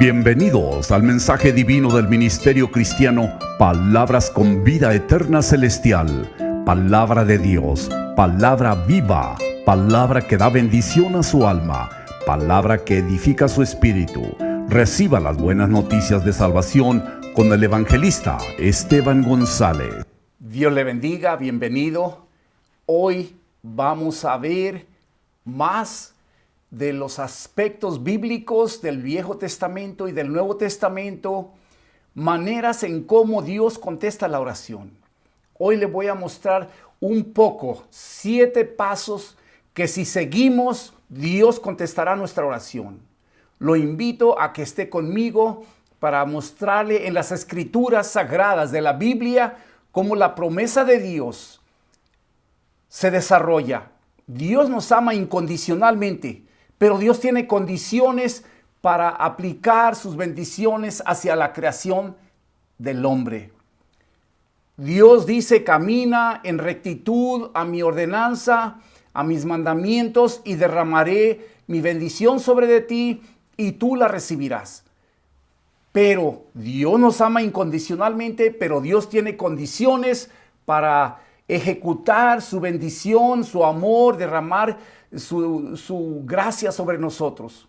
Bienvenidos al mensaje divino del Ministerio Cristiano Palabras con Vida Eterna Celestial. Palabra de Dios, palabra viva, palabra que da bendición a su alma, palabra que edifica su espíritu. Reciba las buenas noticias de salvación con el evangelista Esteban González. Dios le bendiga, bienvenido. Hoy vamos a ver más de los aspectos bíblicos del Viejo Testamento y del Nuevo Testamento, maneras en cómo Dios contesta la oración. Hoy le voy a mostrar un poco, 7 pasos que si seguimos, Dios contestará nuestra oración. Lo invito a que esté conmigo para mostrarle en las escrituras sagradas de la Biblia cómo la promesa de Dios se desarrolla. Dios nos ama incondicionalmente, pero Dios tiene condiciones para aplicar sus bendiciones hacia la creación del hombre. Dios dice: camina en rectitud a mi ordenanza, a mis mandamientos, y derramaré mi bendición sobre de ti, y tú la recibirás. Pero Dios nos ama incondicionalmente, pero Dios tiene condiciones para ejecutar su bendición, su amor, derramar su gracia sobre nosotros.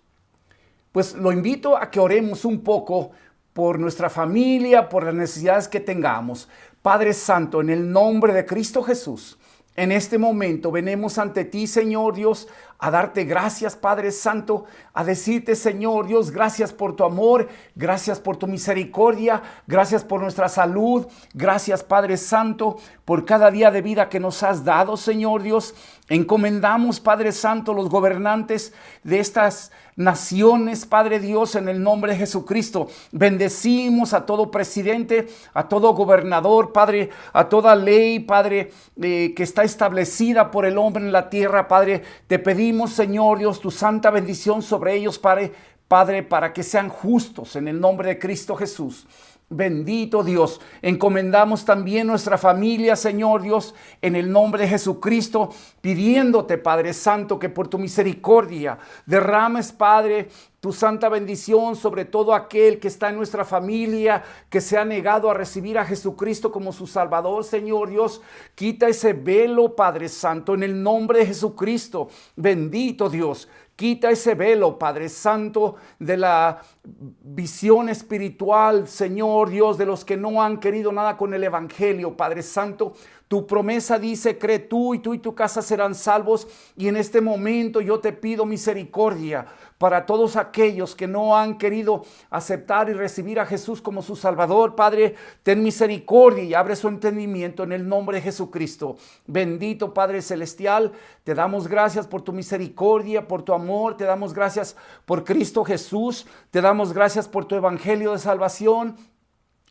Pues lo invito a que oremos un poco por nuestra familia, por las necesidades que tengamos. Padre Santo, en el nombre de Cristo Jesús, en este momento venimos ante ti, Señor Dios, a darte gracias, Padre Santo, a decirte, Señor Dios, gracias por tu amor, gracias por tu misericordia, gracias por nuestra salud, gracias, Padre Santo, por cada día de vida que nos has dado, Señor Dios. Encomendamos, Padre Santo, los gobernantes de estas naciones, Padre Dios, en el nombre de Jesucristo. Bendecimos a todo presidente, a todo gobernador, Padre, a toda ley, Padre, que está establecida por el hombre en la tierra, Padre. Te pedimos, Señor Dios, tu santa bendición sobre ellos, Padre, para que sean justos en el nombre de Cristo Jesús. Bendito Dios, encomendamos también nuestra familia, Señor Dios, en el nombre de Jesucristo, pidiéndote, Padre Santo, que por tu misericordia derrames, Padre, tu santa bendición sobre todo aquel que está en nuestra familia, que se ha negado a recibir a Jesucristo como su Salvador, Señor Dios. Quita ese velo, Padre Santo, en el nombre de Jesucristo. Bendito Dios. Quita ese velo, Padre Santo, de la visión espiritual, Señor Dios, de los que no han querido nada con el Evangelio, Padre Santo. Tu promesa dice: cree tú y tu casa serán salvos. Y en este momento yo te pido misericordia para todos aquellos que no han querido aceptar y recibir a Jesús como su Salvador. Padre, ten misericordia y abre su entendimiento en el nombre de Jesucristo. Bendito Padre Celestial, te damos gracias por tu misericordia, por tu amor. Te damos gracias por Cristo Jesús. Te damos gracias por tu evangelio de salvación.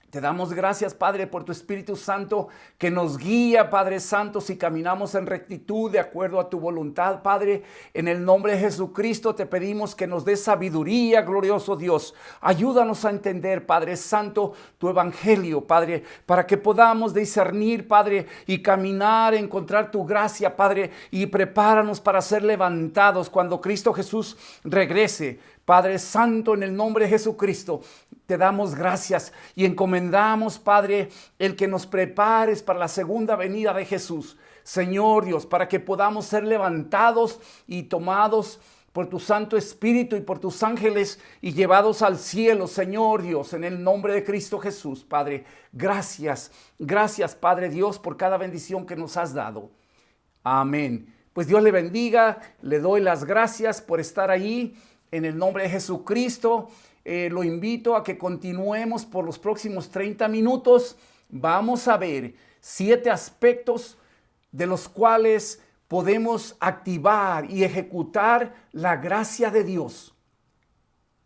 Te damos gracias, Padre, por tu Espíritu Santo que nos guía, Padre Santo, si caminamos en rectitud de acuerdo a tu voluntad, Padre. En el nombre de Jesucristo te pedimos que nos des sabiduría, glorioso Dios. Ayúdanos a entender, Padre Santo, tu Evangelio, Padre, para que podamos discernir, Padre, y caminar, encontrar tu gracia, Padre, y prepáranos para ser levantados cuando Cristo Jesús regrese. Padre Santo, en el nombre de Jesucristo, te damos gracias y encomendamos, Padre, el que nos prepares para la segunda venida de Jesús. Señor Dios, para que podamos ser levantados y tomados por tu Santo Espíritu y por tus ángeles y llevados al cielo, Señor Dios, en el nombre de Cristo Jesús, Padre. Gracias, gracias, Padre Dios, por cada bendición que nos has dado. Amén. Pues Dios le bendiga, le doy las gracias por estar ahí. En el nombre de Jesucristo, lo invito a que continuemos por los próximos 30 minutos. Vamos a ver 7 aspectos de los cuales podemos activar y ejecutar la gracia de Dios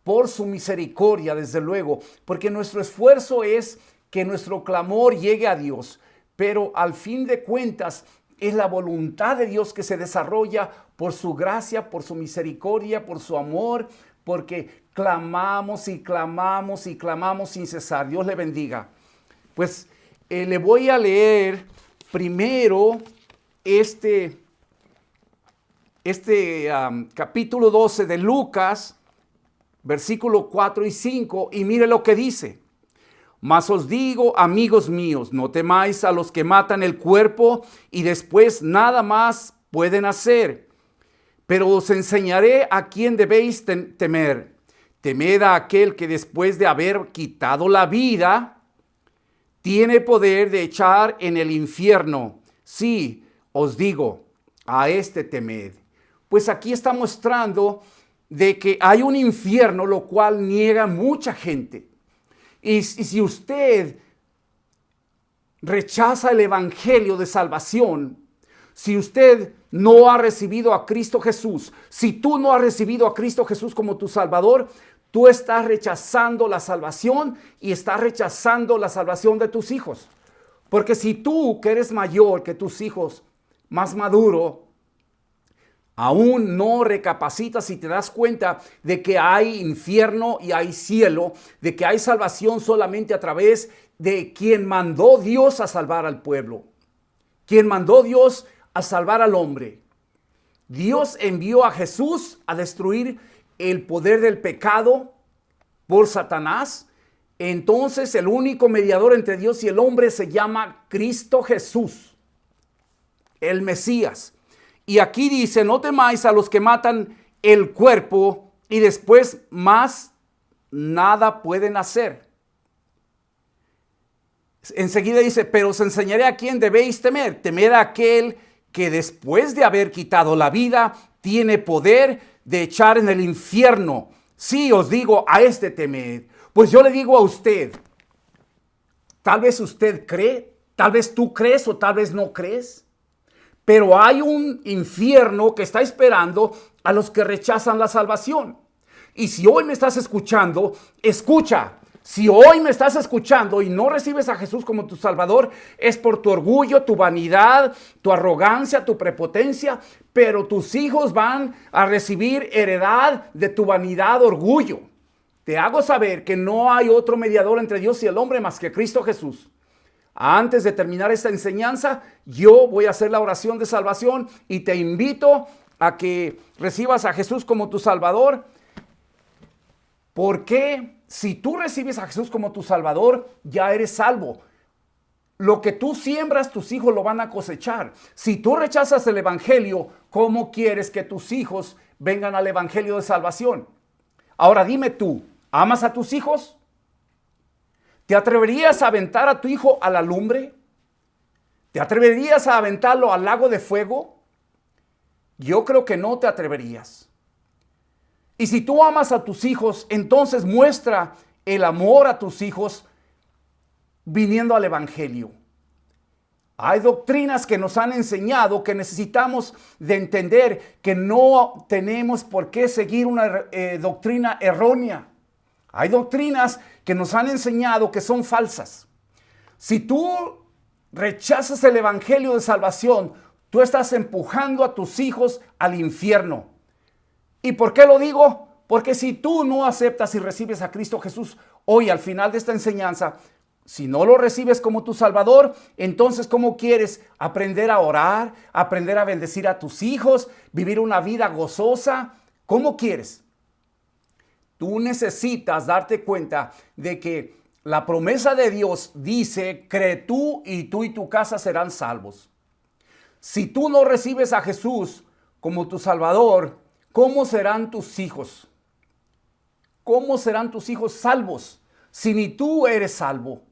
por su misericordia, desde luego, porque nuestro esfuerzo es que nuestro clamor llegue a Dios, pero al fin de cuentas es la voluntad de Dios que se desarrolla por su gracia, por su misericordia, por su amor, porque clamamos y clamamos y clamamos sin cesar. Dios le bendiga. Pues le voy a leer primero capítulo 12 de Lucas, versículo 4 y 5, y mire lo que dice. Mas os digo, amigos míos, no temáis a los que matan el cuerpo y después nada más pueden hacer. Pero os enseñaré a quién debéis temer. Temed a aquel que después de haber quitado la vida, tiene poder de echar en el infierno. Sí, os digo, a este temed. Pues aquí está mostrando de que hay un infierno, lo cual niega mucha gente. Y si usted rechaza el evangelio de salvación, si usted no ha recibido a Cristo Jesús, si tú no has recibido a Cristo Jesús como tu Salvador, tú estás rechazando la salvación y estás rechazando la salvación de tus hijos. Porque si tú, que eres mayor que tus hijos, más maduro, aún no recapacitas y te das cuenta de que hay infierno y hay cielo, de que hay salvación solamente a través de quien mandó Dios a salvar al pueblo, quien mandó Dios a salvar al hombre. Dios envió a Jesús a destruir el poder del pecado por Satanás. Entonces el único mediador entre Dios y el hombre se llama Cristo Jesús, el Mesías. Y aquí dice, no temáis a los que matan el cuerpo y después más nada pueden hacer. Enseguida dice, pero os enseñaré a quién debéis temer. Temed a aquel que después de haber quitado la vida, tiene poder de echar en el infierno. Sí, os digo, a este temed. Pues yo le digo a usted, tal vez usted cree, tal vez tú crees o tal vez no crees. Pero hay un infierno que está esperando a los que rechazan la salvación. Y si hoy me estás escuchando, escucha. Si hoy me estás escuchando y no recibes a Jesús como tu Salvador, es por tu orgullo, tu vanidad, tu arrogancia, tu prepotencia. Pero tus hijos van a recibir heredad de tu vanidad, orgullo. Te hago saber que no hay otro mediador entre Dios y el hombre más que Cristo Jesús. Antes de terminar esta enseñanza, yo voy a hacer la oración de salvación y te invito a que recibas a Jesús como tu Salvador. Porque si tú recibes a Jesús como tu Salvador, ya eres salvo. Lo que tú siembras, tus hijos lo van a cosechar. Si tú rechazas el evangelio, ¿cómo quieres que tus hijos vengan al evangelio de salvación? Ahora dime tú, ¿amas a tus hijos? ¿Te atreverías a aventar a tu hijo a la lumbre? ¿Te atreverías a aventarlo al lago de fuego? Yo creo que no te atreverías. Y si tú amas a tus hijos, entonces muestra el amor a tus hijos viniendo al evangelio. Hay doctrinas que nos han enseñado que necesitamos de entender que no tenemos por qué seguir una doctrina errónea. Hay doctrinas que nos han enseñado que son falsas. Si tú rechazas el evangelio de salvación, tú estás empujando a tus hijos al infierno. ¿Y por qué lo digo? Porque si tú no aceptas y recibes a Cristo Jesús hoy al final de esta enseñanza, si no lo recibes como tu Salvador, entonces ¿cómo quieres aprender a orar, aprender a bendecir a tus hijos, vivir una vida gozosa? ¿Cómo quieres? Tú necesitas darte cuenta de que la promesa de Dios dice, cree tú y tu casa serán salvos. Si tú no recibes a Jesús como tu Salvador, ¿cómo serán tus hijos? ¿Cómo serán tus hijos salvos si ni tú eres salvo?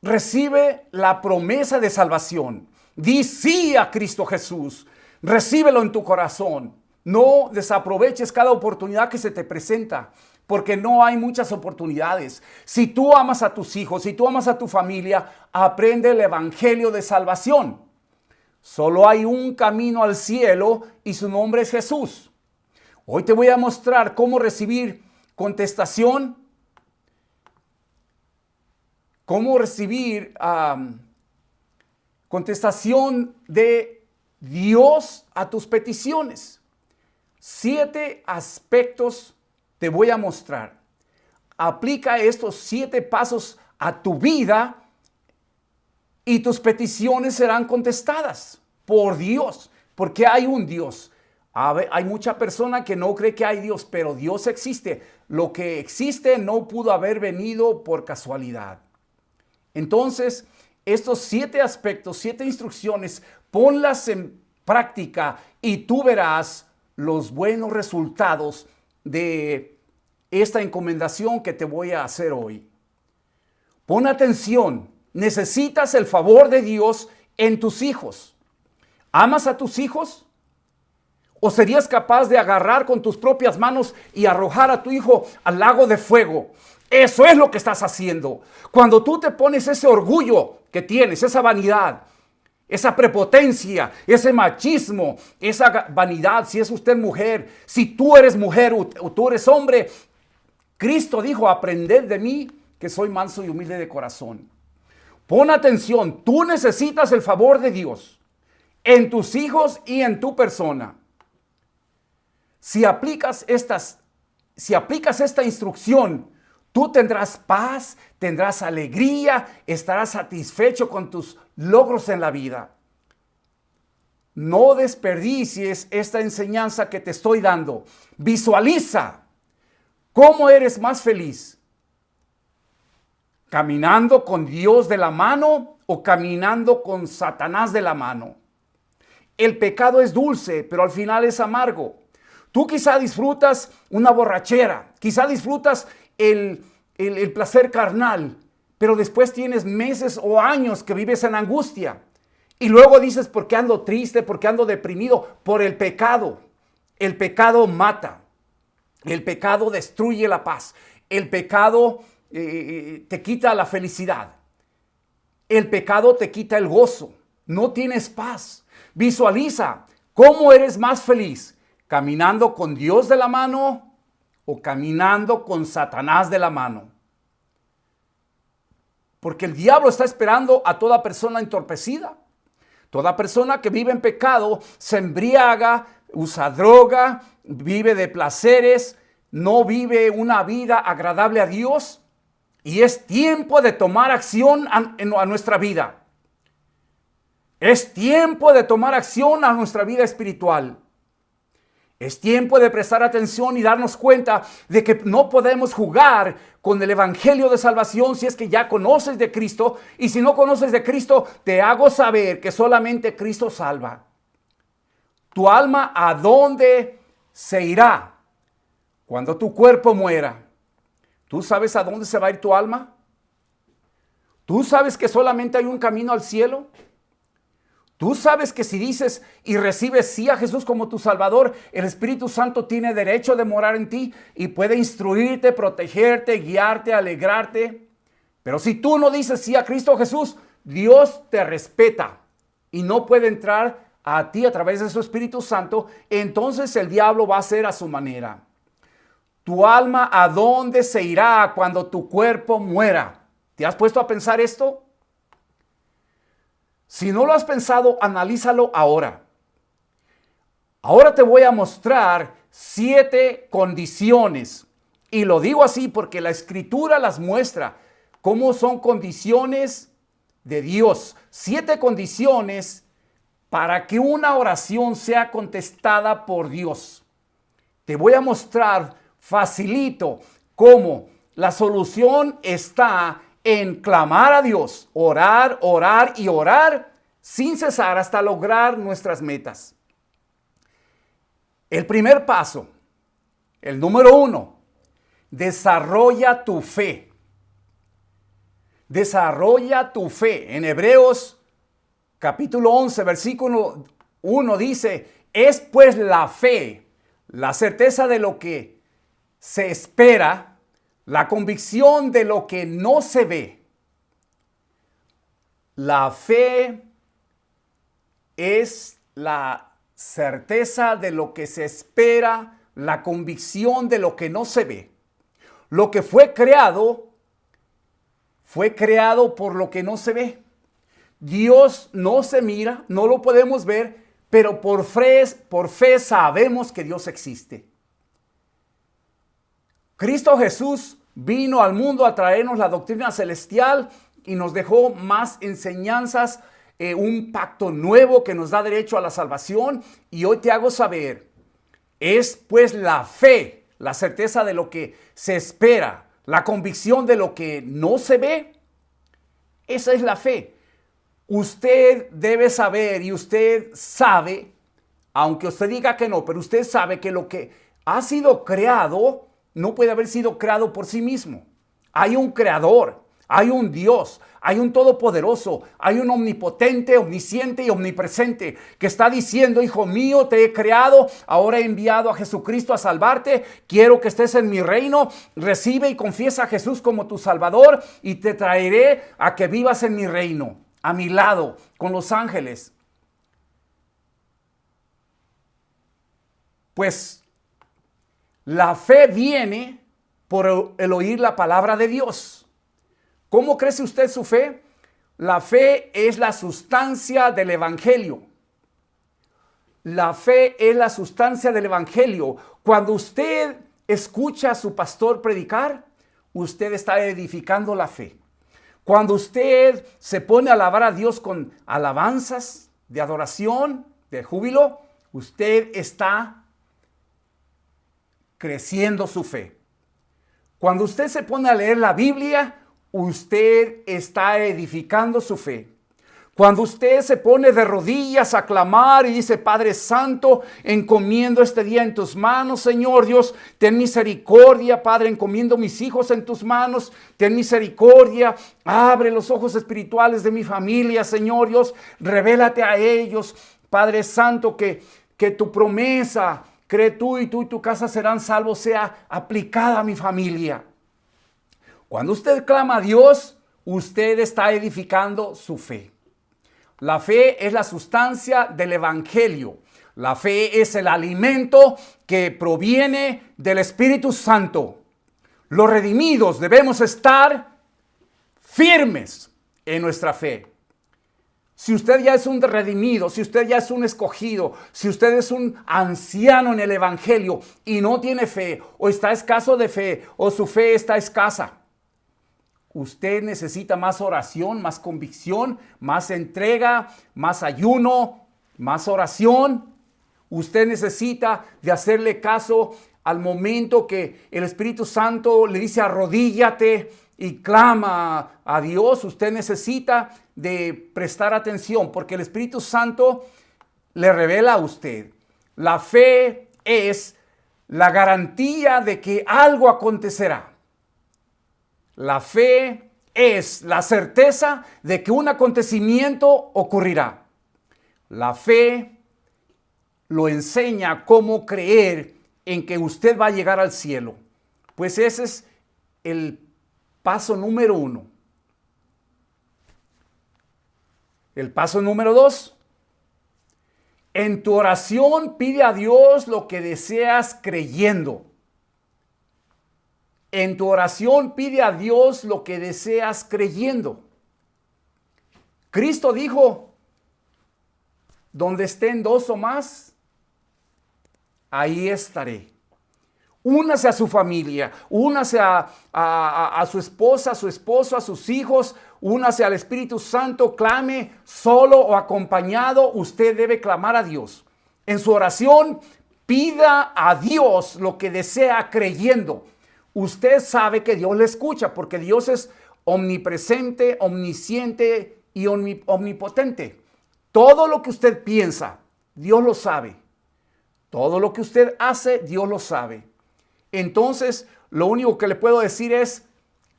Recibe la promesa de salvación. Di sí a Cristo Jesús. Recíbelo en tu corazón. No desaproveches cada oportunidad que se te presenta, porque no hay muchas oportunidades. Si tú amas a tus hijos, si tú amas a tu familia, aprende el evangelio de salvación. Solo hay un camino al cielo y su nombre es Jesús. Hoy te voy a mostrar cómo recibir contestación, cómo recibir contestación de Dios a tus peticiones. 7 aspectos te voy a mostrar. Aplica estos 7 pasos a tu vida y tus peticiones serán contestadas por Dios, porque hay un Dios. Hay mucha persona que no cree que hay Dios, pero Dios existe. Lo que existe no pudo haber venido por casualidad. Entonces, estos 7 aspectos, 7 instrucciones, ponlas en práctica y tú verás los buenos resultados de esta encomendación que te voy a hacer hoy. Pon atención, necesitas el favor de Dios en tus hijos. ¿Amas a tus hijos? ¿O serías capaz de agarrar con tus propias manos y arrojar a tu hijo al lago de fuego? Eso es lo que estás haciendo. Cuando tú te pones ese orgullo que tienes, esa vanidad, esa prepotencia, ese machismo, esa vanidad, si es usted mujer, si tú eres mujer o tú eres hombre, Cristo dijo, aprended de mí que soy manso y humilde de corazón. Pon atención, tú necesitas el favor de Dios en tus hijos y en tu persona. Si aplicas esta instrucción, tú tendrás paz, tendrás alegría, estarás satisfecho con tus logros en la vida. No desperdicies esta enseñanza que te estoy dando. Visualiza cómo eres más feliz. ¿Caminando con Dios de la mano o caminando con Satanás de la mano? El pecado es dulce, pero al final es amargo. Tú quizá disfrutas una borrachera, quizá disfrutas el placer carnal, pero después tienes meses o años que vives en angustia. Y luego dices, ¿por qué ando triste? ¿Por qué ando deprimido? Por el pecado. El pecado mata. El pecado destruye la paz. El pecado te quita la felicidad. El pecado te quita el gozo. No tienes paz. Visualiza cómo eres más feliz. ¿Caminando con Dios de la mano o caminando con Satanás de la mano? Porque el diablo está esperando a toda persona entorpecida. Toda persona que vive en pecado se embriaga, usa droga, vive de placeres, no vive una vida agradable a Dios. Y es tiempo de tomar acción a nuestra vida. Es tiempo de tomar acción a nuestra vida espiritual. Es tiempo de prestar atención y darnos cuenta de que no podemos jugar con el evangelio de salvación si es que ya conoces de Cristo. Y si no conoces de Cristo, te hago saber que solamente Cristo salva. Tu alma, ¿a dónde se irá cuando tu cuerpo muera? ¿Tú sabes a dónde se va a ir tu alma? ¿Tú sabes que solamente hay un camino al cielo? Tú sabes que si dices y recibes sí a Jesús como tu Salvador, el Espíritu Santo tiene derecho de morar en ti y puede instruirte, protegerte, guiarte, alegrarte. Pero si tú no dices sí a Cristo Jesús, Dios te respeta y no puede entrar a ti a través de su Espíritu Santo. Entonces el diablo va a hacer a su manera. Tu alma, ¿a dónde se irá cuando tu cuerpo muera? ¿Te has puesto a pensar esto? Si no lo has pensado, analízalo ahora. Ahora te voy a mostrar 7 condiciones. Y lo digo así porque la Escritura las muestra. Cómo son condiciones de Dios. 7 condiciones para que una oración sea contestada por Dios. Te voy a mostrar facilito cómo la solución está en clamar a Dios, orar, orar y orar sin cesar hasta lograr nuestras metas. El primer paso, el número 1, desarrolla tu fe. Desarrolla tu fe. En Hebreos capítulo 11, versículo 1 dice, es pues la fe, la certeza de lo que se espera, la convicción de lo que no se ve. La fe es la certeza de lo que se espera, la convicción de lo que no se ve. Lo que fue creado por lo que no se ve. Dios no se mira, no lo podemos ver, pero por fe sabemos que Dios existe. Cristo Jesús vino al mundo a traernos la doctrina celestial y nos dejó más enseñanzas, un pacto nuevo que nos da derecho a la salvación. Y hoy te hago saber Es pues la fe, la certeza de lo que se espera, la convicción de lo que no se ve. Esa es la fe. Usted debe saber y usted sabe, aunque usted diga que no, pero usted sabe que lo que ha sido creado no puede haber sido creado por sí mismo. Hay un creador, hay un Dios, hay un todopoderoso, hay un omnipotente, omnisciente y omnipresente que está diciendo: hijo mío, te he creado, ahora he enviado a Jesucristo a salvarte, quiero que estés en mi reino, recibe y confiesa a Jesús como tu Salvador y te traeré a que vivas en mi reino, a mi lado, con los ángeles. Pues la fe viene por el oír la palabra de Dios. ¿Cómo crece usted su fe? La fe es la sustancia del evangelio. La fe es la sustancia del evangelio. Cuando usted escucha a su pastor predicar, usted está edificando la fe. Cuando usted se pone a alabar a Dios con alabanzas de adoración, de júbilo, usted está creciendo su fe. Cuando usted se pone a leer la Biblia, usted está edificando su fe. Cuando usted se pone de rodillas a clamar y dice: Padre Santo, encomiendo este día en tus manos, Señor Dios, ten misericordia, Padre, encomiendo mis hijos en tus manos, ten misericordia, abre los ojos espirituales de mi familia, Señor Dios, revélate a ellos, Padre Santo, que tu promesa, cree tú y tu casa serán salvos, sea aplicada a mi familia. Cuando usted clama a Dios, usted está edificando su fe. La fe es la sustancia del evangelio. La fe es el alimento que proviene del Espíritu Santo. Los redimidos debemos estar firmes en nuestra fe. Si usted ya es un redimido, si usted ya es un escogido, si usted es un anciano en el evangelio y no tiene fe, o está escaso de fe, o su fe está escasa, usted necesita más oración, más convicción, más entrega, más ayuno, más oración. Usted necesita de hacerle caso al momento que el Espíritu Santo le dice: arrodíllate y clama a Dios. Usted necesita de prestar atención porque el Espíritu Santo le revela a usted. La fe es la garantía de que algo acontecerá. La fe es la certeza de que un acontecimiento ocurrirá. La fe lo enseña cómo creer en que usted va a llegar al cielo. Pues ese es el paso número 1. El paso número 2. En tu oración pide a Dios lo que deseas creyendo. En tu oración pide a Dios lo que deseas creyendo. Cristo dijo: donde estén 2 o más, ahí estaré. Únase a su familia, únase a su esposa, a su esposo, a sus hijos, únase al Espíritu Santo, clame solo o acompañado. Usted debe clamar a Dios. En su oración pida a Dios lo que desea creyendo. Usted sabe que Dios le escucha porque Dios es omnipresente, omnisciente y omnipotente. Todo lo que usted piensa, Dios lo sabe. Todo lo que usted hace, Dios lo sabe. Entonces, lo único que le puedo decir es: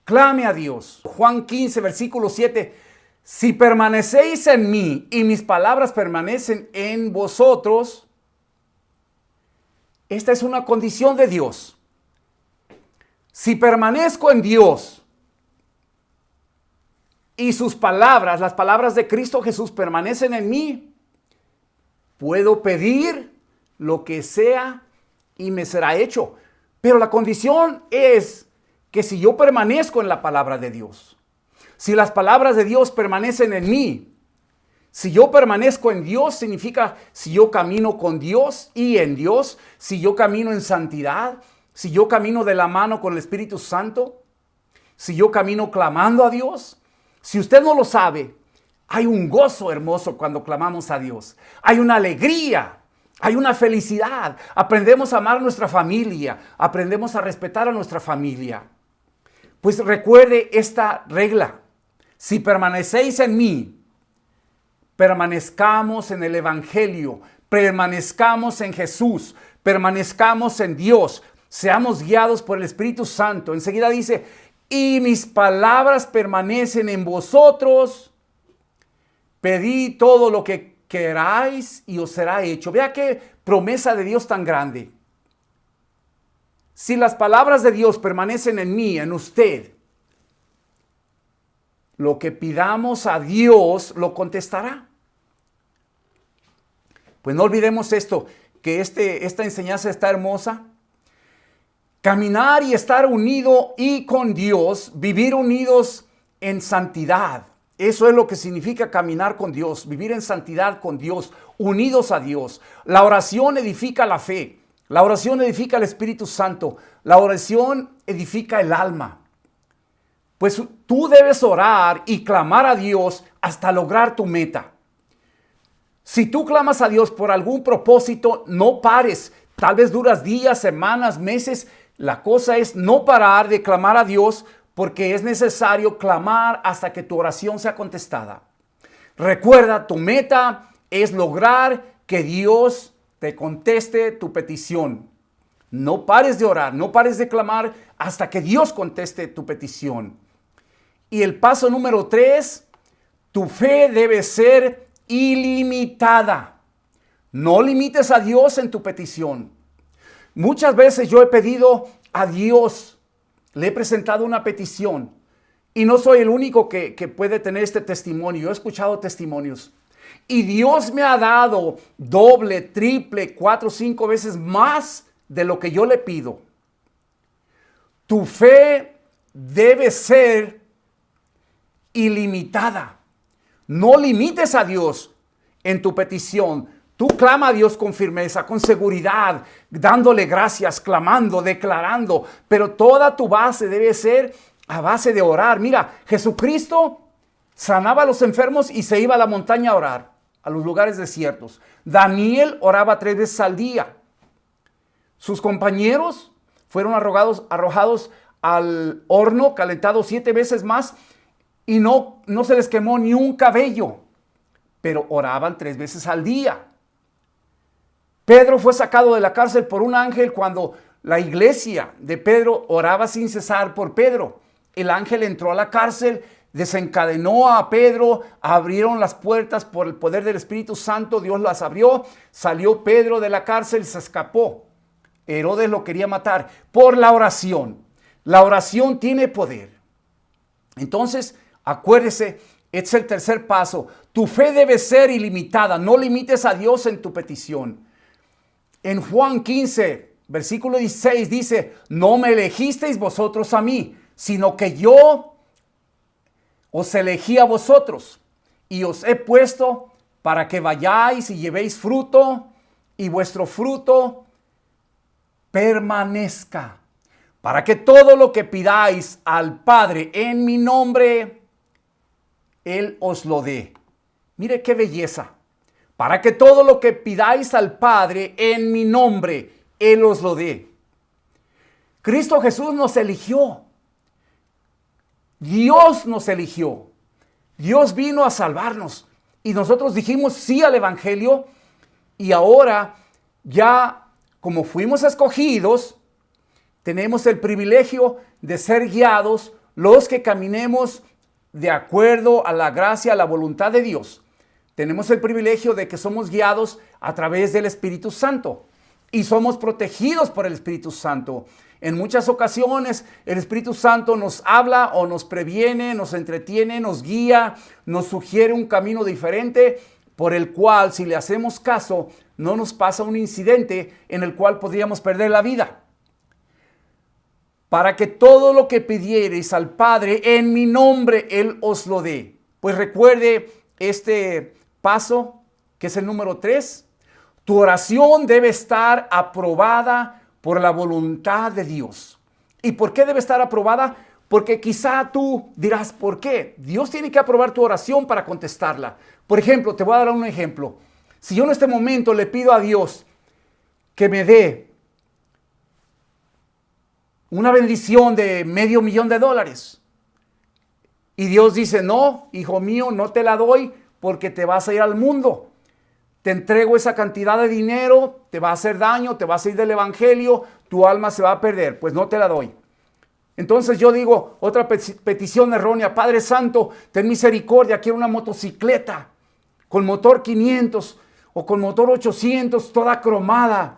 clame a Dios. Juan 15, versículo 7. Si permanecéis en mí y mis palabras permanecen en vosotros, esta es una condición de Dios. Si permanezco en Dios y sus palabras, las palabras de Cristo Jesús permanecen en mí, puedo pedir lo que sea y me será hecho. Pero la condición es que si yo permanezco en la palabra de Dios, si las palabras de Dios permanecen en mí, si yo permanezco en Dios, significa si yo camino con Dios y en Dios, si yo camino en santidad, si yo camino de la mano con el Espíritu Santo, si yo camino clamando a Dios. Si usted no lo sabe, hay un gozo hermoso cuando clamamos a Dios. Hay una alegría Hay una felicidad. Aprendemos a amar a nuestra familia. Aprendemos a respetar a nuestra familia. Pues recuerde esta regla. Si permanecéis en mí, permanezcamos en el Evangelio, permanezcamos en Jesús, permanezcamos en Dios, seamos guiados por el Espíritu Santo. Enseguida dice, y mis palabras permanecen en vosotros, pedid todo lo que queráis y os será hecho. Vea qué promesa de Dios tan grande. Si las palabras de Dios permanecen en mí, en usted, lo que pidamos a Dios lo contestará. Pues no olvidemos esto, que esta enseñanza está hermosa. Caminar y estar unido y con Dios, vivir unidos en santidad. Eso es lo que significa caminar con Dios, vivir en santidad con Dios, unidos a Dios. La oración edifica la fe, la oración edifica el Espíritu Santo, la oración edifica el alma. Pues tú debes orar y clamar a Dios hasta lograr tu meta. Si tú clamas a Dios por algún propósito, no pares. Tal vez duras días, semanas, meses. La cosa es no parar de clamar a Dios, porque es necesario clamar hasta que tu oración sea contestada. Recuerda, tu meta es lograr que Dios te conteste tu petición. No pares de orar, no pares de clamar hasta que Dios conteste tu petición. Y el paso número 3, tu fe debe ser ilimitada. No limites a Dios en tu petición. Muchas veces yo he pedido a Dios, le he presentado una petición y no soy el único que puede tener este testimonio. Yo he escuchado testimonios y Dios me ha dado doble, triple, 4, 5 veces más de lo que yo le pido. Tu fe debe ser ilimitada. No limites a Dios en tu petición. Tú clama a Dios con firmeza, con seguridad, dándole gracias, clamando, declarando. Pero toda tu base debe ser a base de orar. Mira, Jesucristo sanaba a los enfermos y se iba a la montaña a orar, a los lugares desiertos. Daniel oraba 3 veces al día. Sus compañeros fueron arrojados al horno, calentados 7 veces más, y no se les quemó ni un cabello, pero oraban 3 veces al día. Pedro fue sacado de la cárcel por un ángel cuando la iglesia de Pedro oraba sin cesar por Pedro. El ángel entró a la cárcel, desencadenó a Pedro, abrieron las puertas por el poder del Espíritu Santo, Dios las abrió, salió Pedro de la cárcel, se escapó. Herodes lo quería matar por la oración. La oración tiene poder. Entonces, acuérdese, este es el tercer paso. Tu fe debe ser ilimitada. No limites a Dios en tu petición. En Juan 15, versículo 16 dice, no me elegisteis vosotros a mí, sino que yo os elegí a vosotros y os he puesto para que vayáis y llevéis fruto y vuestro fruto permanezca. Para que todo lo que pidáis al Padre en mi nombre, Él os lo dé. Mire qué belleza. Para que todo lo que pidáis al Padre en mi nombre, Él os lo dé. Cristo Jesús nos eligió. Dios nos eligió. Dios vino a salvarnos. Y nosotros dijimos sí al Evangelio. Y ahora ya como fuimos escogidos, tenemos el privilegio de ser guiados los que caminemos de acuerdo a la gracia, a la voluntad de Dios. Tenemos el privilegio de que somos guiados a través del Espíritu Santo y somos protegidos por el Espíritu Santo. En muchas ocasiones el Espíritu Santo nos habla o nos previene, nos entretiene, nos guía, nos sugiere un camino diferente por el cual, si le hacemos caso, no nos pasa un incidente en el cual podríamos perder la vida. Para que todo lo que pidiereis al Padre en mi nombre, Él os lo dé. Pues recuerde este paso, que es el número 3. Tu oración debe estar aprobada por la voluntad de Dios. ¿Y por qué debe estar aprobada? Porque quizá tú dirás, ¿por qué? Dios tiene que aprobar tu oración para contestarla. Por ejemplo, te voy a dar un ejemplo. Si yo en este momento le pido a Dios que me dé una bendición de $500,000. Y Dios dice, no, hijo mío, no te la doy porque te vas a ir al mundo. Te entrego esa cantidad de dinero, te va a hacer daño, te vas a ir del evangelio, tu alma se va a perder, pues no te la doy. Entonces yo digo, otra petición errónea, Padre Santo, ten misericordia, quiero una motocicleta con motor 500 o con motor 800, toda cromada.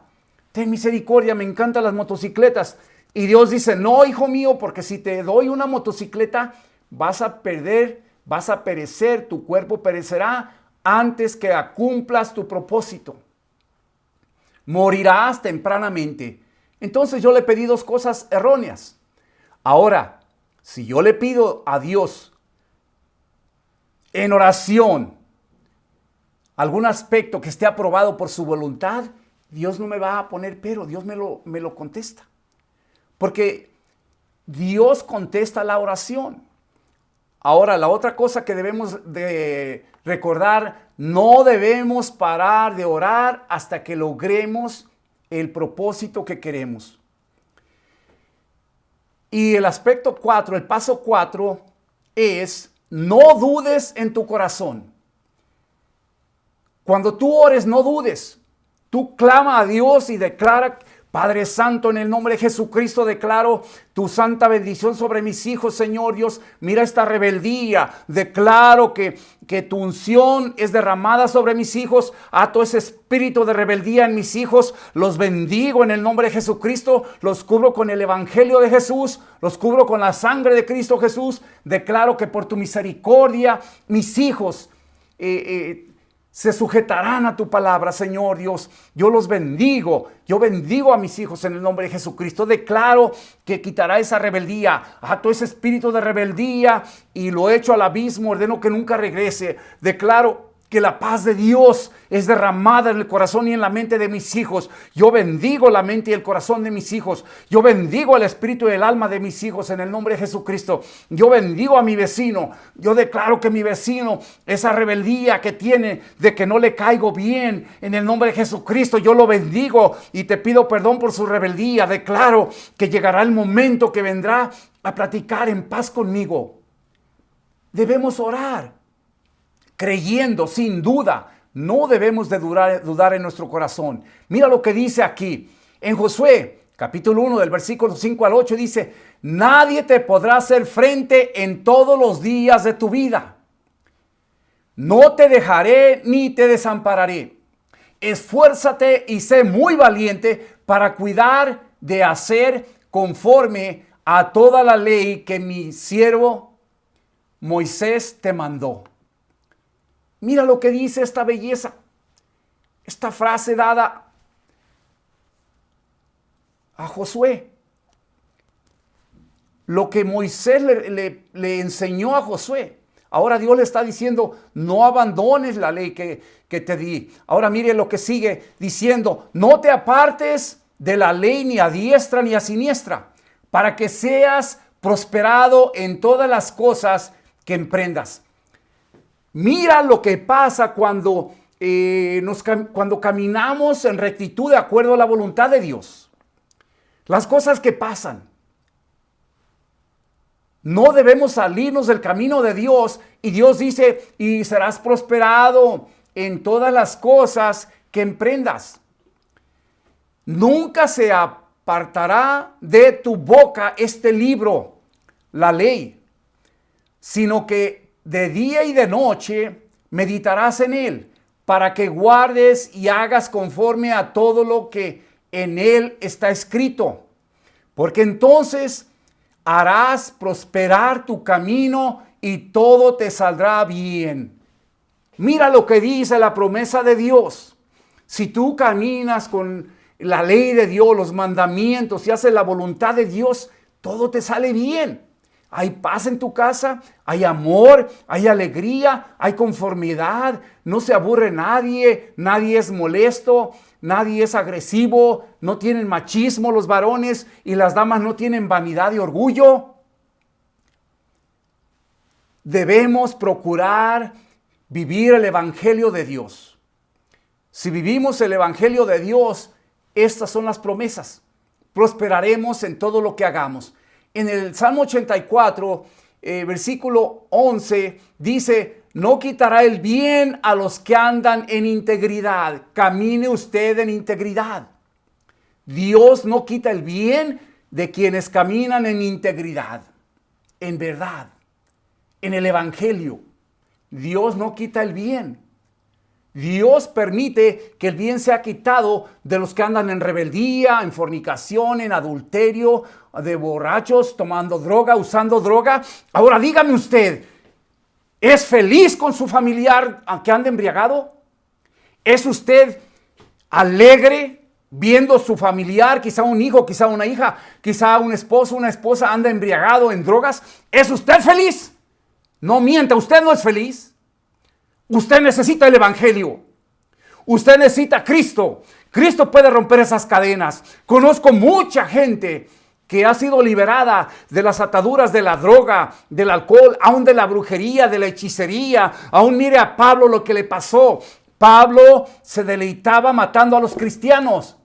Ten misericordia, me encantan las motocicletas. Y Dios dice, no, hijo mío, porque si te doy una motocicleta, vas a perecer, tu cuerpo perecerá antes que cumplas tu propósito. Morirás tempranamente. Entonces yo le pedí dos cosas erróneas. Ahora, si yo le pido a Dios en oración algún aspecto que esté aprobado por su voluntad, Dios no me va a poner pero, Dios me lo contesta. Porque Dios contesta la oración. Ahora, la otra cosa que debemos de recordar, no debemos parar de orar hasta que logremos el propósito que queremos. Y el aspecto 4, el paso 4 es, no dudes en tu corazón. Cuando tú ores, no dudes. Tú clama a Dios y declara, Padre Santo, en el nombre de Jesucristo declaro tu santa bendición sobre mis hijos, Señor Dios. Mira esta rebeldía. Declaro que tu unción es derramada sobre mis hijos. Ato ese espíritu de rebeldía en mis hijos. Los bendigo en el nombre de Jesucristo. Los cubro con el evangelio de Jesús. Los cubro con la sangre de Cristo Jesús. Declaro que por tu misericordia mis hijos se sujetarán a tu palabra, Señor Dios. Yo los bendigo. Yo bendigo a mis hijos en el nombre de Jesucristo. Declaro que quitará esa rebeldía. Ato ese espíritu de rebeldía y lo echo al abismo. Ordeno que nunca regrese. Declaro que la paz de Dios es derramada en el corazón y en la mente de mis hijos. Yo bendigo la mente y el corazón de mis hijos. Yo bendigo el espíritu y el alma de mis hijos en el nombre de Jesucristo. Yo bendigo a mi vecino. Yo declaro que mi vecino, esa rebeldía que tiene de que no le caigo bien, en el nombre de Jesucristo, yo lo bendigo y te pido perdón por su rebeldía. Declaro que llegará el momento que vendrá a platicar en paz conmigo. Debemos orar creyendo, sin duda. No debemos de dudar en nuestro corazón. Mira lo que dice aquí. En Josué, capítulo 1, del versículo 5 al 8, dice, nadie te podrá hacer frente en todos los días de tu vida. No te dejaré ni te desampararé. Esfuérzate y sé muy valiente para cuidar de hacer conforme a toda la ley que mi siervo Moisés te mandó. Mira lo que dice esta belleza, esta frase dada a Josué. Lo que Moisés le enseñó a Josué. Ahora Dios le está diciendo, no abandones la ley que te di. Ahora mire lo que sigue diciendo, no te apartes de la ley ni a diestra ni a siniestra, para que seas prosperado en todas las cosas que emprendas. Mira lo que pasa cuando caminamos en rectitud de acuerdo a la voluntad de Dios. Las cosas que pasan. No debemos salirnos del camino de Dios. Y Dios dice, y serás prosperado en todas las cosas que emprendas. Nunca se apartará de tu boca este libro, la ley, sino que de día y de noche meditarás en él, para que guardes y hagas conforme a todo lo que en él está escrito. Porque entonces harás prosperar tu camino y todo te saldrá bien. Mira lo que dice la promesa de Dios. Si tú caminas con la ley de Dios, los mandamientos y haces la voluntad de Dios, todo te sale bien. Hay paz en tu casa, hay amor, hay alegría, hay conformidad, no se aburre nadie, nadie es molesto, nadie es agresivo, no tienen machismo los varones y las damas no tienen vanidad y orgullo. Debemos procurar vivir el evangelio de Dios. Si vivimos el evangelio de Dios, Estas son las promesas. Prosperaremos en todo lo que hagamos. En el Salmo 84, versículo 11, dice: no quitará el bien a los que andan en integridad. Camine usted en integridad. Dios no quita el bien de quienes caminan en integridad, en verdad, en el Evangelio. Dios no quita el bien. Dios permite que el bien sea quitado de los que andan en rebeldía, en fornicación, en adulterio, de borrachos, tomando droga, usando droga. Ahora dígame usted, ¿es feliz con su familiar que anda embriagado? ¿Es usted alegre viendo su familiar, quizá un hijo, quizá una hija, quizá un esposo, una esposa anda embriagado en drogas? ¿Es usted feliz? No mienta, usted no es feliz. Usted necesita el Evangelio. Usted necesita a Cristo. Cristo puede romper esas cadenas. Conozco mucha gente que ha sido liberada de las ataduras de la droga, del alcohol, aún de la brujería, de la hechicería. Aún mire a Pablo lo que le pasó. Pablo se deleitaba matando a los cristianos.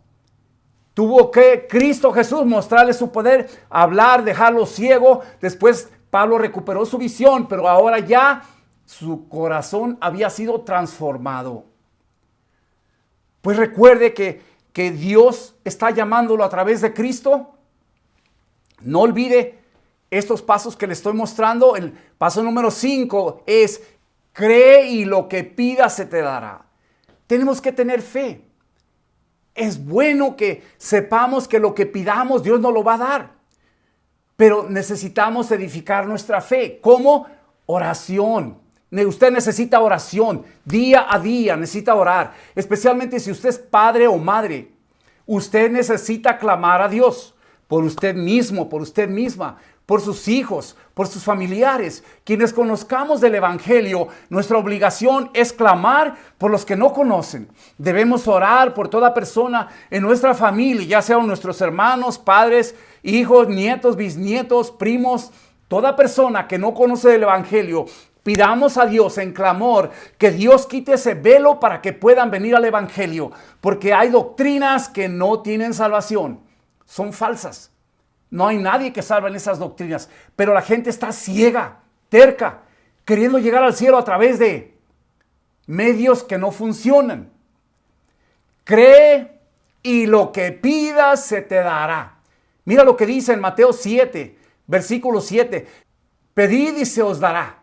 Tuvo que Cristo Jesús mostrarle su poder, hablar, dejarlo ciego. Después Pablo recuperó su visión, pero ahora ya su corazón había sido transformado. Pues recuerde que Dios está llamándolo a través de Cristo. No olvide estos pasos que le estoy mostrando. El paso número 5 es: cree y lo que pidas se te dará. Tenemos que tener fe. Es bueno que sepamos que lo que pidamos Dios nos lo va a dar. Pero necesitamos edificar nuestra fe. ¿Cómo? Oración. Usted necesita oración. Día a día necesita orar. Especialmente si usted es padre o madre. Usted necesita clamar a Dios. Por usted mismo, por usted misma, por sus hijos, por sus familiares. Quienes conozcamos del Evangelio, nuestra obligación es clamar por los que no conocen. Debemos orar por toda persona en nuestra familia, ya sean nuestros hermanos, padres, hijos, nietos, bisnietos, primos, toda persona que no conoce del Evangelio. Pidamos a Dios en clamor que Dios quite ese velo para que puedan venir al Evangelio, porque hay doctrinas que no tienen salvación. Son falsas. No hay nadie que salve en esas doctrinas. Pero la gente está ciega, terca, queriendo llegar al cielo a través de medios que no funcionan. Cree y lo que pidas se te dará. Mira lo que dice en Mateo 7, versículo 7. Pedid y se os dará.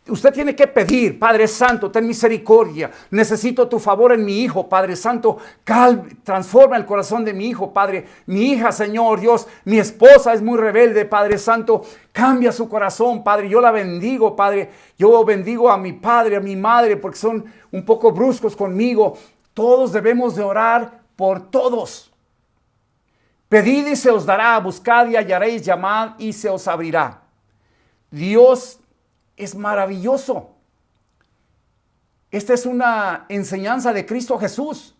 Usted tiene que pedir: Padre Santo, ten misericordia. Necesito tu favor en mi hijo, Padre Santo. Transforma el corazón de mi hijo, Padre. Mi hija, Señor Dios, mi esposa es muy rebelde, Padre Santo. Cambia su corazón, Padre. Yo la bendigo, Padre. Yo bendigo a mi padre, a mi madre, porque son un poco bruscos conmigo. Todos debemos de orar por todos. Pedid y se os dará. Buscad y hallaréis. Llamad y se os abrirá. Dios es maravilloso. Esta es una enseñanza de Cristo Jesús.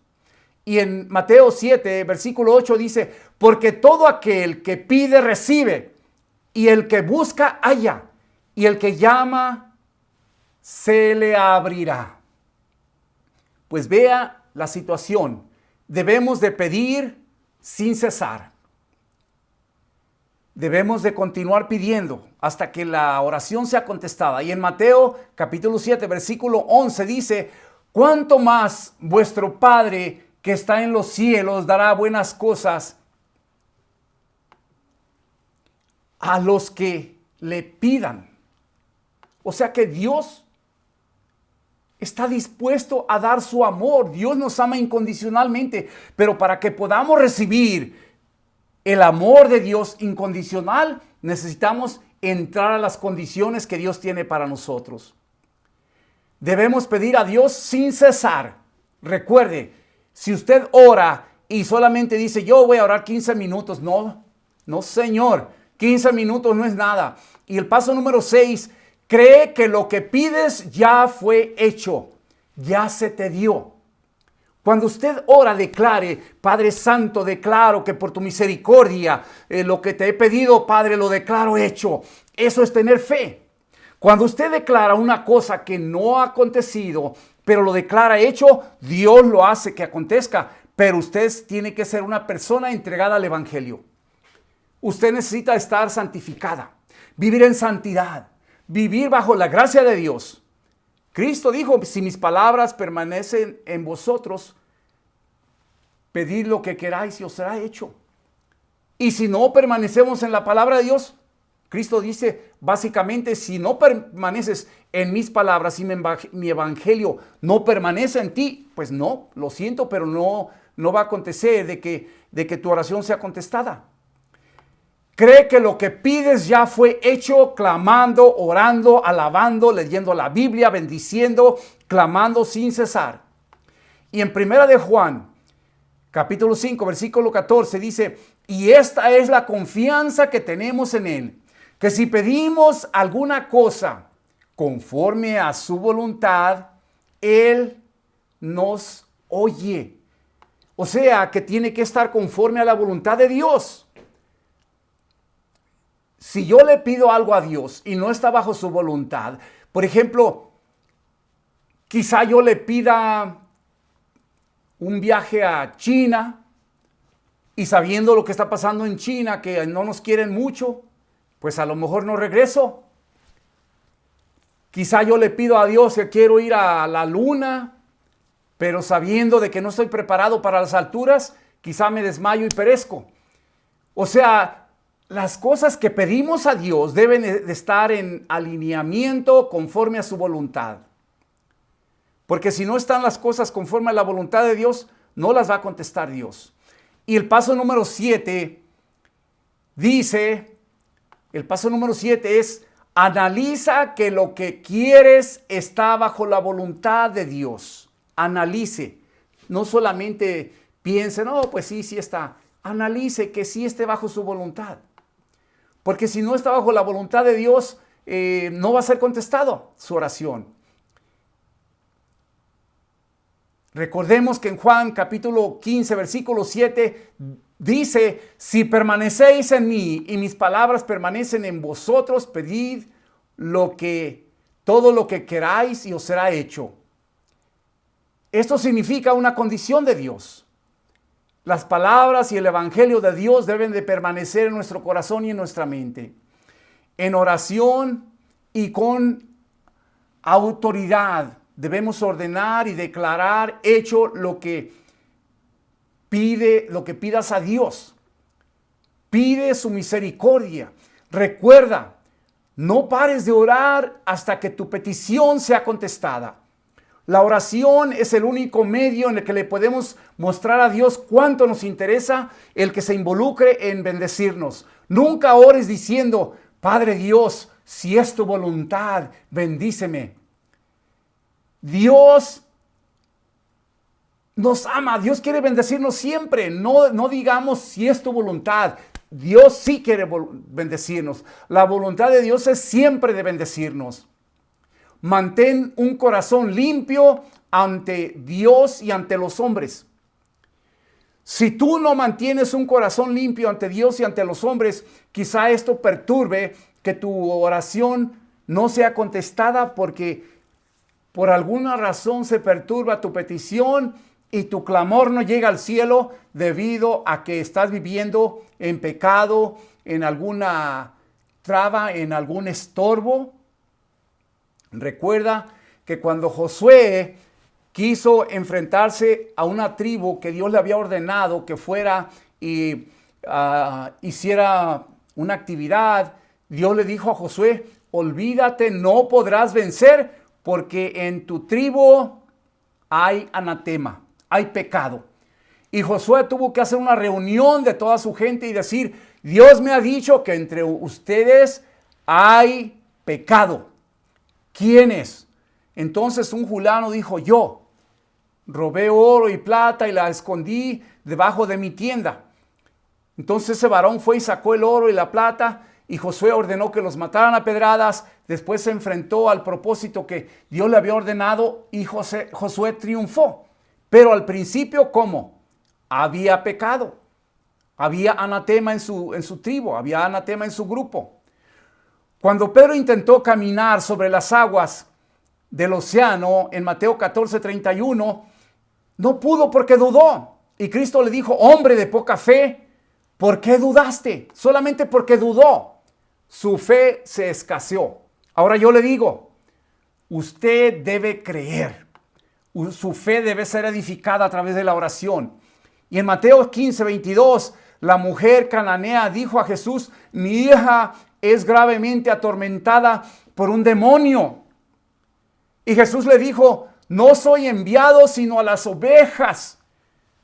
Y en Mateo 7, versículo 8 dice: porque todo aquel que pide recibe, y el que busca halla, y el que llama se le abrirá. Pues vea la situación. Debemos de pedir sin cesar. Debemos de continuar pidiendo hasta que la oración sea contestada. Y en Mateo capítulo 7, versículo 11 dice: ¿cuánto más vuestro Padre que está en los cielos dará buenas cosas a los que le pidan? O sea que Dios está dispuesto a dar su amor. Dios nos ama incondicionalmente, pero para que podamos recibir el amor de Dios incondicional, necesitamos entrar a las condiciones que Dios tiene para nosotros. Debemos pedir a Dios sin cesar. Recuerde, si usted ora y solamente dice: yo voy a orar 15 minutos, no, Señor, 15 minutos no es nada. Y el paso número 6, cree que lo que pides ya fue hecho, ya se te dio. Cuando usted ora, declare: Padre Santo, declaro que por tu misericordia lo que te he pedido, Padre, lo declaro hecho. Eso es tener fe. Cuando usted declara una cosa que no ha acontecido, pero lo declara hecho, Dios lo hace que acontezca. pero usted tiene que ser una persona entregada al Evangelio. Usted necesita estar santificada, vivir en santidad, vivir bajo la gracia de Dios. Cristo dijo, si mis palabras permanecen en vosotros, pedid lo que queráis y os será hecho. Y si no permanecemos en la palabra de Dios, Cristo dice, básicamente, si no permaneces en mis palabras y mi evangelio no permanece en ti, pues no, lo siento, pero no va a acontecer de que tu oración sea contestada. Cree que lo que pides ya fue hecho, clamando, orando, alabando, leyendo la Biblia, bendiciendo, clamando sin cesar. Y en 1 de Juan, capítulo 5, versículo 14, dice, y esta es la confianza que tenemos en Él, que si pedimos alguna cosa conforme a su voluntad, Él nos oye. O sea, que tiene que estar conforme a la voluntad de Dios. Si yo le pido algo a Dios y no está bajo su voluntad, por ejemplo, quizá yo le pida un viaje a China y sabiendo lo que está pasando en China, que no nos quieren mucho, pues a lo mejor no regreso. Quizá yo le pido a Dios que quiero ir a la luna, pero sabiendo de que no estoy preparado para las alturas, quizá me desmayo y perezco. O sea, las cosas que pedimos a Dios deben de estar en alineamiento conforme a su voluntad. Porque si no están las cosas conforme a la voluntad de Dios, no las va a contestar Dios. Y el paso número 7 dice, el paso número 7 es, analiza que lo que quieres está bajo la voluntad de Dios. Analice, no solamente piense, no, pues sí está. Analice que sí esté bajo su voluntad. Porque si no está bajo la voluntad de Dios, no va a ser contestado su oración. Recordemos que en Juan capítulo 15, versículo 7, dice, si permanecéis en mí y mis palabras permanecen en vosotros, pedid todo lo que queráis y os será hecho. Esto significa una condición de Dios. Las palabras y el evangelio de Dios deben de permanecer en nuestro corazón y en nuestra mente. En oración y con autoridad debemos ordenar y declarar hecho lo que pidas a Dios. Pide su misericordia. Recuerda, no pares de orar hasta que tu petición sea contestada. La oración es el único medio en el que le podemos mostrar a Dios cuánto nos interesa el que se involucre en bendecirnos. Nunca ores diciendo, Padre Dios, si es tu voluntad, bendíceme. Dios nos ama, Dios quiere bendecirnos siempre. No digamos si es tu voluntad. Dios sí quiere bendecirnos. La voluntad de Dios es siempre de bendecirnos. Mantén un corazón limpio ante Dios y ante los hombres. Si tú no mantienes un corazón limpio ante Dios y ante los hombres, quizá esto perturbe que tu oración no sea contestada porque por alguna razón se perturba tu petición y tu clamor no llega al cielo debido a que estás viviendo en pecado, en alguna traba, en algún estorbo. Recuerda que cuando Josué quiso enfrentarse a una tribu que Dios le había ordenado que fuera y hiciera una actividad, Dios le dijo a Josué, olvídate, no podrás vencer porque en tu tribu hay anatema, hay pecado. Y Josué tuvo que hacer una reunión de toda su gente y decir, Dios me ha dicho que entre ustedes hay pecado. ¿Quién es? Entonces un fulano dijo, yo robé oro y plata y la escondí debajo de mi tienda. Entonces ese varón fue y sacó el oro y la plata y Josué ordenó que los mataran a pedradas. Después se enfrentó al propósito que Dios le había ordenado y Josué triunfó. Pero al principio, ¿cómo? Había pecado. Había anatema en su tribu, había anatema en su grupo. Cuando Pedro intentó caminar sobre las aguas del océano en Mateo 14:31, no pudo porque dudó. Y Cristo le dijo, hombre de poca fe, ¿por qué dudaste? Solamente porque dudó, su fe se escaseó. Ahora yo le digo, usted debe creer. Su fe debe ser edificada a través de la oración. Y en Mateo 15:22, la mujer cananea dijo a Jesús, mi hija es gravemente atormentada por un demonio. Y Jesús le dijo, no soy enviado sino a las ovejas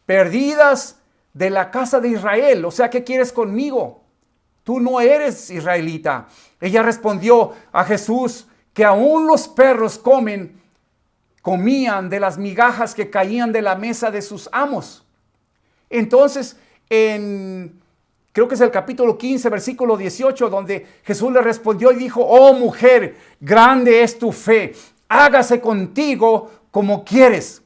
perdidas de la casa de Israel. O sea, ¿qué quieres conmigo? Tú no eres israelita. Ella respondió a Jesús que aún los perros comían de las migajas que caían de la mesa de sus amos. Entonces, creo que es el capítulo 15, versículo 18, donde Jesús le respondió y dijo, oh mujer, grande es tu fe, hágase contigo como quieres.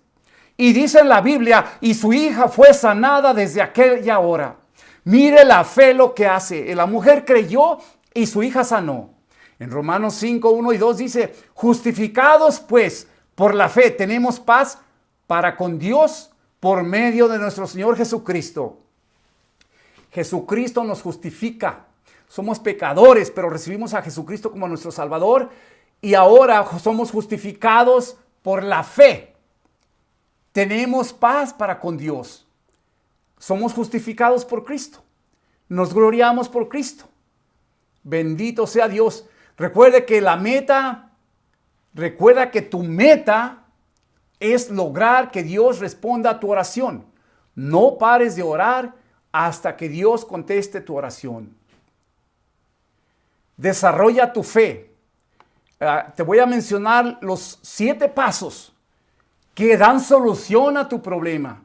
Y dice en la Biblia, y su hija fue sanada desde aquella hora. Mire la fe lo que hace. La mujer creyó y su hija sanó. En Romanos 5, 1 y 2 dice, justificados pues por la fe tenemos paz para con Dios por medio de nuestro Señor Jesucristo. Jesucristo nos justifica. Somos pecadores, pero recibimos a Jesucristo como nuestro Salvador y ahora somos justificados por la fe. Tenemos paz para con Dios. Somos justificados por Cristo. Nos gloriamos por Cristo. Bendito sea Dios. Recuerda que tu meta es lograr que Dios responda a tu oración. No pares de orar hasta que Dios conteste tu oración. Desarrolla tu fe. Te voy a mencionar los 7 pasos que dan solución a tu problema.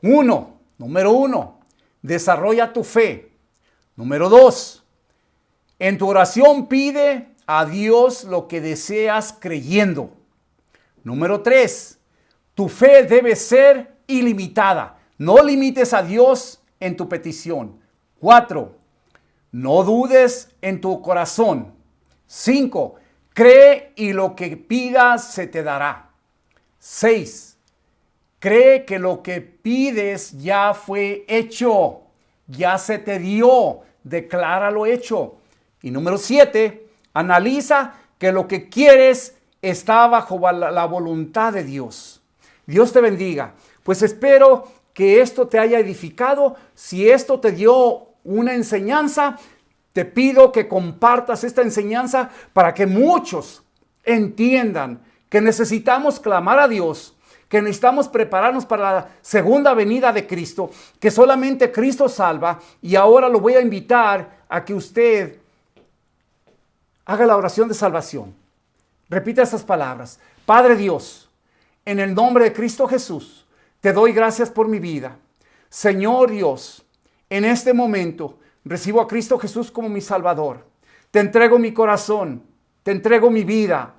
Número 1, desarrolla tu fe. Número 2, en tu oración pide a Dios lo que deseas creyendo. Número 3, tu fe debe ser ilimitada. No limites a Dios en tu petición. 4, no dudes en tu corazón. 5, cree y lo que pidas se te dará. 6, cree que lo que pides ya fue hecho, ya se te dio, decláralo hecho. Y número 7, analiza que lo que quieres está bajo la voluntad de Dios. Dios te bendiga. Pues espero que esto te haya edificado. Si esto te dio una enseñanza, te pido que compartas esta enseñanza para que muchos entiendan que necesitamos clamar a Dios, que necesitamos prepararnos para la segunda venida de Cristo, que solamente Cristo salva. Y ahora lo voy a invitar a que usted haga la oración de salvación. Repita estas palabras. Padre Dios, en el nombre de Cristo Jesús, te doy gracias por mi vida. Señor Dios, en este momento recibo a Cristo Jesús como mi Salvador. Te entrego mi corazón, te entrego mi vida.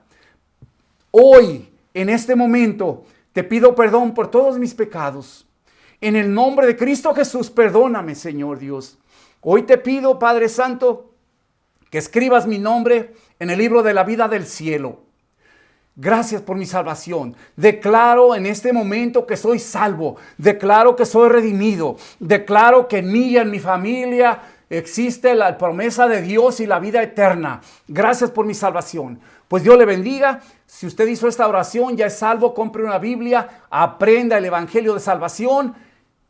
Hoy, en este momento, te pido perdón por todos mis pecados. En el nombre de Cristo Jesús, perdóname, Señor Dios. Hoy te pido, Padre Santo, que escribas mi nombre en el libro de la vida del cielo. Gracias por mi salvación. Declaro en este momento que soy salvo. Declaro que soy redimido. Declaro que en mí y en mi familia existe la promesa de Dios y la vida eterna. Gracias por mi salvación. Pues Dios le bendiga. Si usted hizo esta oración, ya es salvo, compre una Biblia, aprenda el Evangelio de Salvación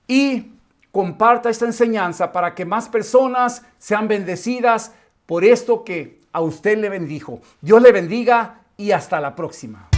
y comparta esta enseñanza para que más personas sean bendecidas por esto que a usted le bendijo. Dios le bendiga y hasta la próxima.